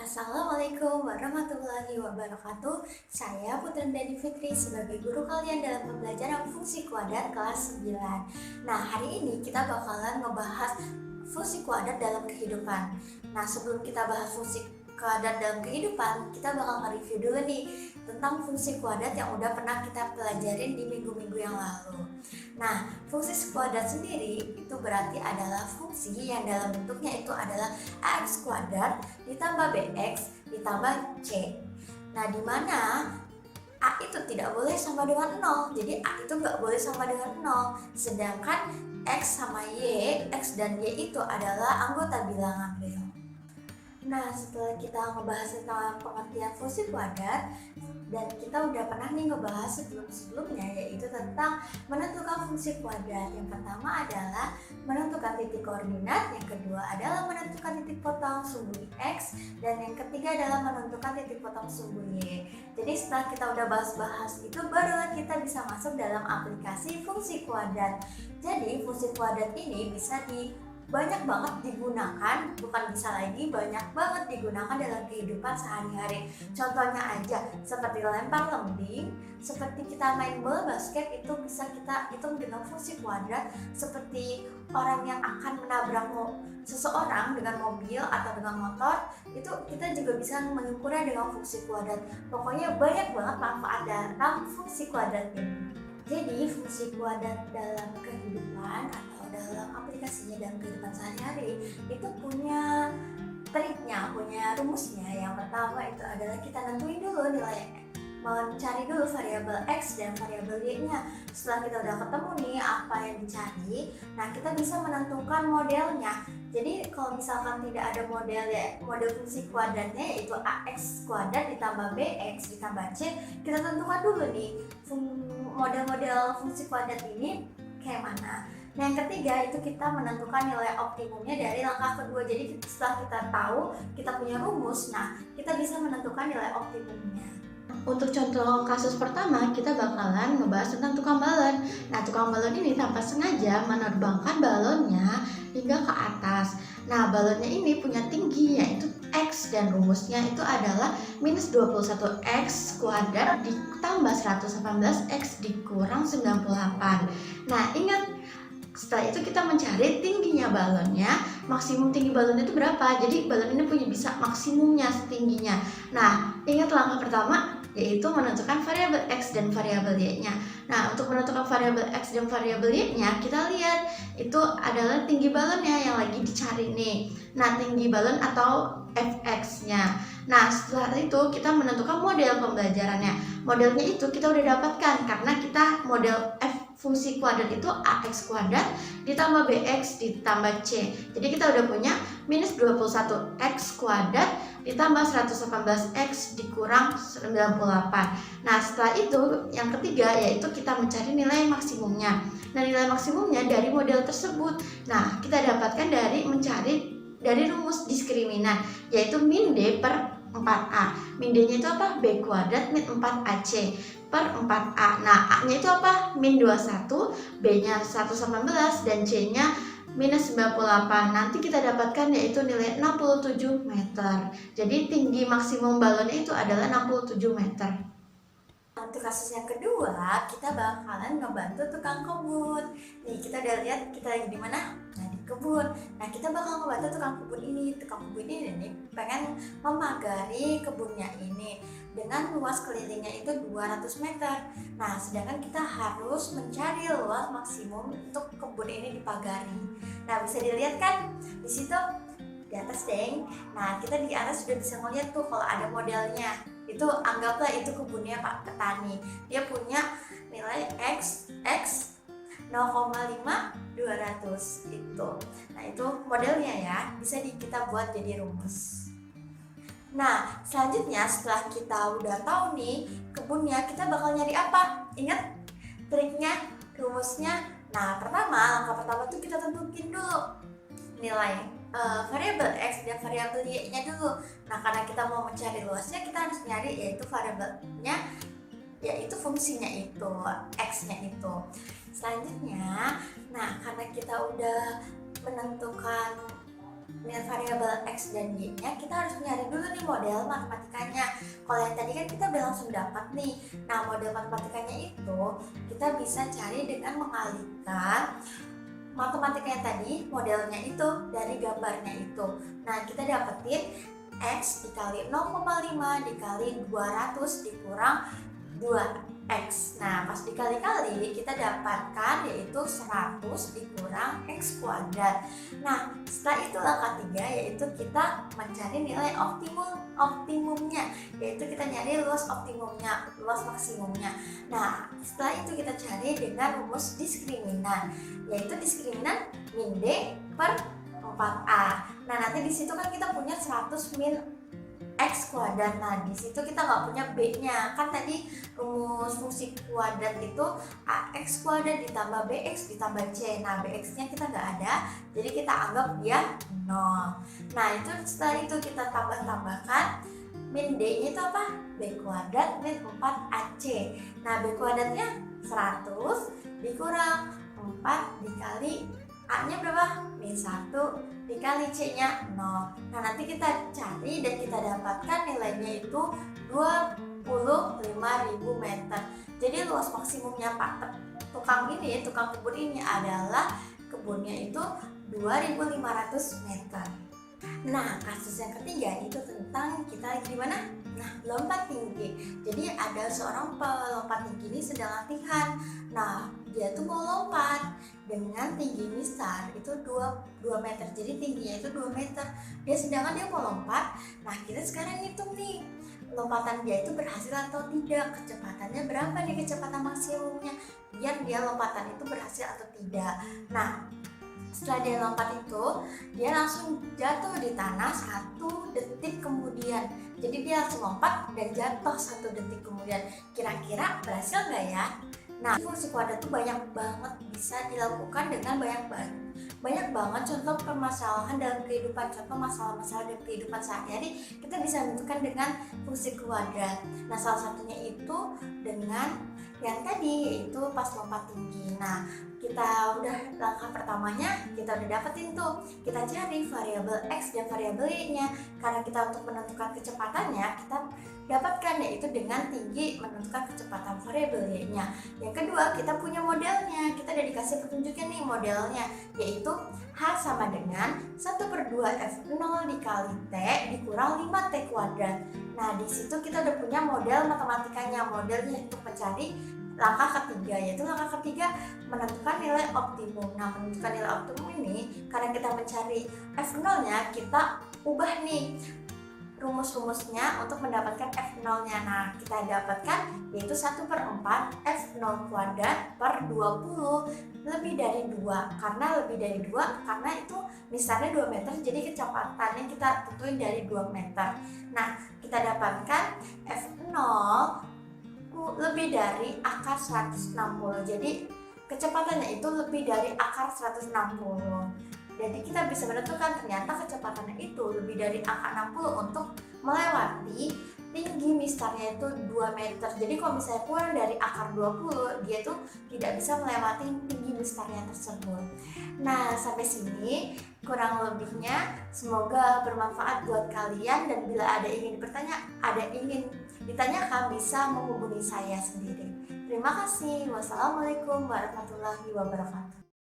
Assalamualaikum warahmatullahi wabarakatuh. Saya Putrandani Fitri sebagai guru kalian dalam pembelajaran fungsi kuadrat kelas 9. Nah, hari ini kita bakalan ngebahas fungsi kuadrat dalam kehidupan. Nah, sebelum kita bahas fungsi kuadrat dalam kehidupan, kita bakal nge-review dulu nih tentang fungsi kuadrat yang udah pernah kita pelajarin di minggu-minggu yang lalu. Nah, fungsi kuadrat sendiri itu berarti adalah fungsi yang dalam bentuknya itu adalah ax kuadrat ditambah bx ditambah c. Nah, di mana a itu tidak boleh sama dengan 0, jadi a itu nggak boleh sama dengan 0. Sedangkan x sama y, x dan y itu adalah anggota bilangan real. Nah, setelah kita ngebahas tentang pengertian fungsi kuadrat, dan kita udah pernah nih ngebahas sebelum-sebelumnya, yaitu tentang menentukan fungsi kuadrat. Yang pertama adalah menentukan titik koordinat, yang kedua adalah menentukan titik potong sumbu x, dan yang ketiga adalah menentukan titik potong sumbu y. Jadi setelah kita udah bahas-bahas itu, barulah kita bisa masuk dalam aplikasi fungsi kuadrat. Jadi fungsi kuadrat ini bisa banyak banget digunakan, bukan bisa lagi, banyak banget digunakan dalam kehidupan sehari-hari. Contohnya aja seperti lempar lembing, seperti kita main bola basket itu bisa kita hitung dengan fungsi kuadrat, seperti orang yang akan menabrak seseorang dengan mobil atau dengan motor, itu kita juga bisa mengukurnya dengan fungsi kuadrat. Pokoknya banyak banget manfaat dalam fungsi kuadrat ini. Jadi fungsi kuadrat dalam kehidupan atau dalam aplikasinya dalam kehidupan sehari-hari itu punya triknya, punya rumusnya. Yang pertama itu adalah kita nentuin dulu nilai, mencari dulu variabel x dan variabel y-nya. Setelah kita udah ketemu nih apa yang dicari, nah kita bisa menentukan modelnya. Jadi kalau misalkan tidak ada model fungsi kuadratnya, yaitu ax kuadrat ditambah bx ditambah c, kita tentukan dulu nih model-model fungsi kuadrat ini kayak mana. Nah, yang ketiga itu kita menentukan nilai optimumnya dari langkah kedua. Jadi setelah kita tahu kita punya rumus, nah kita bisa menentukan nilai optimumnya. Untuk contoh kasus pertama, kita bakalan ngebahas tentang tukang balon. Nah, tukang balon ini tanpa sengaja menerbangkan balonnya hingga ke atas. Nah, balonnya ini punya tinggi yaitu x, dan rumusnya itu adalah minus 21x kuadrat ditambah 118x dikurang 98. Nah, ingat, setelah itu kita mencari tingginya balonnya, maksimum tinggi balon itu berapa. Jadi balon ini punya bisa maksimumnya setingginya. Nah, ingat langkah pertama yaitu menentukan variabel x dan variabel y-nya. Nah, untuk menentukan variabel x dan variabel y-nya, kita lihat itu adalah tinggi balonnya yang lagi dicari nih. Nah, tinggi balon atau fx-nya. Nah, setelah itu kita menentukan model pembelajarannya. Modelnya itu kita udah dapatkan karena kita model fungsi kuadrat itu ax kuadrat ditambah bx ditambah c. Jadi kita udah punya minus 21x kuadrat ditambah 118x dikurang 98. Nah, setelah itu yang ketiga yaitu kita mencari nilai maksimumnya. Nah, nilai maksimumnya dari model tersebut, nah kita dapatkan dari rumus diskriminan, yaitu min d per 4a. Min d-nya itu apa? B kuadrat min 4ac per 4a. Nah, a-nya itu apa? Min 21, b-nya 118, dan c-nya minus 98. Nanti kita dapatkan yaitu nilai 67 meter. Jadi tinggi maksimum balonnya itu adalah 67 meter. Untuk kasus yang kedua, kita bakalan ngebantu tukang kebun. Nih, kita udah lihat kita lagi di mana? Nah, di kebun. Nah, kita bakal ngebantu tukang kebun ini. Tukang kebun ini nih pengen memagari kebunnya ini dengan luas kelilingnya itu 200 meter. Nah, sedangkan kita harus mencari luas maksimum untuk kebun ini dipagari. Nah, bisa dilihat kan di situ di atas, deng. Nah, kita di atas sudah bisa melihat tuh kalau ada modelnya. Itu anggaplah itu kebunnya Pak Petani. Dia punya nilai x 0,5200 itu. Nah, itu modelnya ya. Bisa kita buat jadi rumus. Nah, selanjutnya setelah kita udah tahu nih kebunnya, kita bakal nyari apa? Ingat triknya, rumusnya. Nah, langkah pertama tuh kita tentuin dulu nilai variabel x dan variabel y-nya dulu. Nah, karena kita mau mencari luasnya, kita harus nyari yaitu variabelnya, yaitu fungsinya itu, x-nya itu. Selanjutnya, nah karena kita udah menentukan variabel x dan y-nya, kita harus nyari dulu nih model matematikanya. Kalau yang tadi kan kita udah langsung dapat nih. Nah, model matematikanya itu kita bisa cari dengan mengalihkan matematika yang tadi modelnya itu dari gambarnya itu. Nah, kita dapetin X dikali 0,5 dikali 200 dikurang 2X. Nah, pas dikali-kali kita dapatkan yaitu 100 dikurang X kuadrat. Nah, setelah itu langkah 3 yaitu kita mencari nilai optimumnya, yaitu kita nyari luas optimumnya, luas maksimumnya. Nah, setelah itu kita cari dengan rumus diskriminan, yaitu diskriminan min D per 4A. Nah, nanti di situ kan kita punya 100 min X kuadrat. Nah, di situ kita nggak punya B-nya. Kan tadi rumus fungsi kuadrat itu AX kuadrat ditambah BX ditambah C. Nah, BX-nya kita nggak ada, jadi kita anggap dia 0. Nah, itu setelah itu kita tambahkan min D-nya itu apa? B kuadrat min 4AC. Nah, B kuadratnya 100 dikurang 4 dikali A-nya berapa? Min 1 dikali C-nya 0. Nah, nanti kita cari dan kita dapatkan nilainya itu 25.000 meter. Jadi luas maksimumnya Pak tukang kebun ini adalah kebunnya itu 2.500 meter. Nah, kasus yang ketiga itu tentang kita gimana? Nah, lompat tinggi. Jadi ada seorang pelompat tinggi ini sedang latihan. Nah, dia tuh mau lompat dengan tinggi misal itu 2 meter. Jadi tingginya itu 2 meter. Sedangkan dia mau lompat. Nah, kita sekarang hitung nih, lompatan dia itu berhasil atau tidak, kecepatannya berapa nih, kecepatan maksimumnya, biar dia lompatan itu berhasil atau tidak. Nah, setelah dia lompat itu, dia langsung jatuh di tanah 1 detik kemudian. Jadi dia langsung lompat dan jatuh 1 detik kemudian. Kira-kira berhasil nggak ya? Nah, fungsi kuadrat itu banyak banget bisa dilakukan dengan banyak banget contoh permasalahan dalam kehidupan, contoh masalah-masalah dalam kehidupan sehari-hari kita bisa menentukan dengan fungsi kuadrat. Nah, salah satunya itu dengan yang tadi yaitu pas lompat tinggi. Nah, kita udah langkah pertamanya kita udah dapetin tuh, kita cari variabel X dan variabel Y-nya. Karena kita untuk menentukan kecepatannya kita dapatkan yaitu dengan tinggi menentukan kecepatan variabel Y-nya. Yang kedua, kita punya modelnya, kita udah dikasih petunjuknya nih modelnya, yaitu H sama dengan 1/2 F0 dikali T dikurang 5T kuadrat. Nah, di situ kita udah punya model matematikanya, modelnya untuk mencari langkah ketiga, yaitu langkah ketiga menentukan nilai optimum. Nah, menentukan nilai optimum ini karena kita mencari F0-nya, kita ubah nih rumus-rumusnya untuk mendapatkan F0-nya. Nah, kita dapatkan yaitu 1/4 F0 kuadrat per 20 lebih dari 2. Karena lebih dari 2 karena itu misalnya 2 meter, jadi kecepatannya kita tentuin dari 2 meter. Nah, kita dapatkan F0 lebih dari akar 160. Jadi kecepatannya itu lebih dari akar 160. Jadi kita bisa menentukan ternyata kecepatannya itu lebih dari akar 60 untuk melewati tinggi mistarnya itu 2 meter. Jadi kalau misalnya kurang dari akar 20, dia tuh tidak bisa melewati tinggi mistarnya tersebut. Nah, sampai sini kurang lebihnya semoga bermanfaat buat kalian, dan bila ada ingin ditanyakan bisa menghubungi saya sendiri. Terima kasih. Wassalamualaikum warahmatullahi wabarakatuh.